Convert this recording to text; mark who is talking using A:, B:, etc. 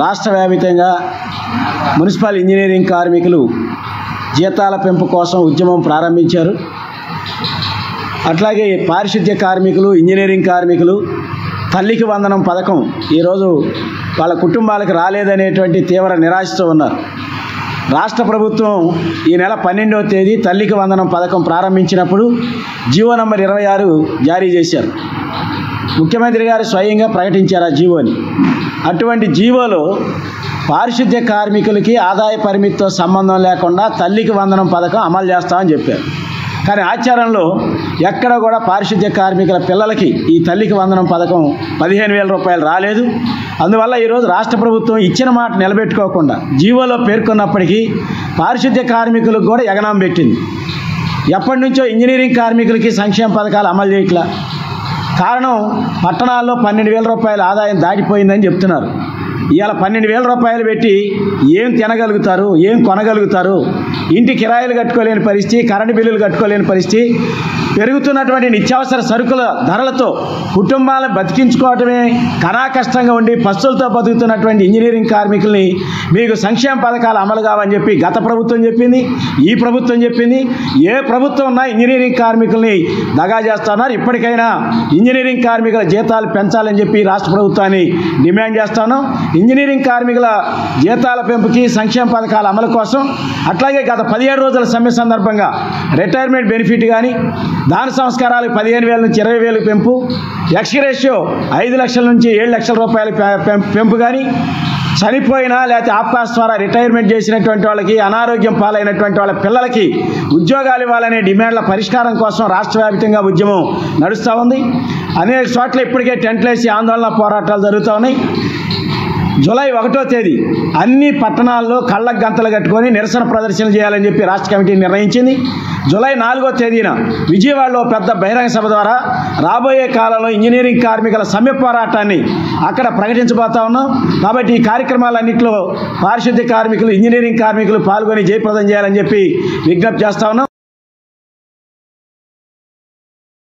A: రాష్ట్ర వ్యాప్తంగా municipal engineering కార్మికులు జీతాల పెంపు కోసం ఉద్యమం ప్రారంభించారు. అట్లాగే పారిశుద్ధ్య కార్మికులు, ఇంజనీరింగ్ కార్మికులు తల్లికి వందనం పథకం ఈరోజు వాళ్ళ కుటుంబాలకు రాలేదనేటువంటి తీవ్ర నిరాశతో ఉన్నారు. రాష్ట్ర ప్రభుత్వం ఈ నెల 12వ తేదీ తల్లికి వందనం పథకం ప్రారంభించినప్పుడు జీవో నంబర్ 26 జారీ చేశారు. ముఖ్యమంత్రి గారు స్వయంగా ప్రకటించారు ఆ జీవోని. అటువంటి జీవోలో పారిశుద్ధ్య కార్మికులకి ఆదాయ పరిమితితో సంబంధం లేకుండా తల్లికి వందనం పథకం అమలు చేస్తామని చెప్పారు. కానీ ఆచారంలో ఎక్కడ కూడా పారిశుద్ధ్య కార్మికుల పిల్లలకి ఈ తల్లికి వందనం పథకం 15,000 రూపాయలు రాలేదు. అందువల్ల ఈరోజు రాష్ట్ర ప్రభుత్వం ఇచ్చిన మాట నిలబెట్టుకోకుండా జీవోలో పేర్కొన్నప్పటికీ పారిశుద్ధ్య కార్మికులకు కూడా ఎగనాం పెట్టింది. ఎప్పటి నుంచో ఇంజనీరింగ్ కార్మికులకి సంక్షేమ పథకాలు అమలు చేయట్లా. కారణం పట్టణాల్లో 12,000 రూపాయల ఆదాయం దాటిపోయిందని చెప్తున్నారు. ఇవాళ 12,000 రూపాయలు పెట్టి ఏం తినగలుగుతారు, ఏం కొనగలుగుతారు? ఇంటి కిరాయిలు కట్టుకోలేని పరిస్థితి, కరెంటు బిల్లులు కట్టుకోలేని పరిస్థితి, పెరుగుతున్నటువంటి నిత్యావసర సరుకుల ధరలతో కుటుంబాలను బతికించుకోవటమే కష్టంగా ఉండి పస్తులతో బతుకుతున్నటువంటి ఇంజనీరింగ్ కార్మికుల్ని మీకు సంక్షేమ పథకాలు అమలు కావని చెప్పి గత ప్రభుత్వం చెప్పింది, ఈ ప్రభుత్వం చెప్పింది. ఏ ప్రభుత్వం ఉన్నా ఇంజనీరింగ్ కార్మికుల్ని దగా చేస్తున్నారు. ఇప్పటికైనా ఇంజనీరింగ్ కార్మికుల జీతాలు పెంచాలని చెప్పి రాష్ట్ర ప్రభుత్వాన్ని డిమాండ్ చేస్తాను. ఇంజనీరింగ్ కార్మికుల జీతాల పెంపుకి, సంక్షేమ పథకాల అమలు కోసం, అట్లాగే గత 17 రోజుల సమ్మె సందర్భంగా రిటైర్మెంట్ బెనిఫిట్ కానీ, దాన సంస్కారాలకు 15,000 నుంచి 20,000 పెంపు, ఎక్స్ రేషియో 5 లక్షల నుంచి 7 లక్షల రూపాయల పెంపు కానీ, చనిపోయినా లేకపోతే ఆప్కాస్ ద్వారా రిటైర్మెంట్ చేసినటువంటి వాళ్ళకి, అనారోగ్యం పాలైనటువంటి వాళ్ళ పిల్లలకి ఉద్యోగాలు ఇవ్వాలనే డిమాండ్ల పరిష్కారం కోసం రాష్ట్ర వ్యాప్తంగా ఉద్యమం నడుస్తూ ఉంది. అనేక చోట్ల ఇప్పటికే టెంట్లు వేసి ఆందోళన పోరాటాలు జరుగుతూ ఉన్నాయి. జూలై 1వ తేదీ అన్ని పట్టణాల్లో కళ్ళకు గంతలు కట్టుకొని నిరసన ప్రదర్శన చేయాలని చెప్పి రాష్ట్ర కమిటీ నిర్ణయించింది. జూలై 4వ తేదీన విజయవాడలో పెద్ద బహిరంగ సభ ద్వారా రాబోయే కాలంలో ఇంజనీరింగ్ కార్మికుల సమ్మె పోరాటాన్ని అక్కడ ప్రకటించబోతా ఉన్నాం. కాబట్టి ఈ కార్యక్రమాలన్నింటిలో పారిశుద్ధ్య కార్మికులు, ఇంజనీరింగ్ కార్మికులు పాల్గొని జయప్రదం చేయాలని చెప్పి విజ్ఞప్తి చేస్తా ఉన్నాం.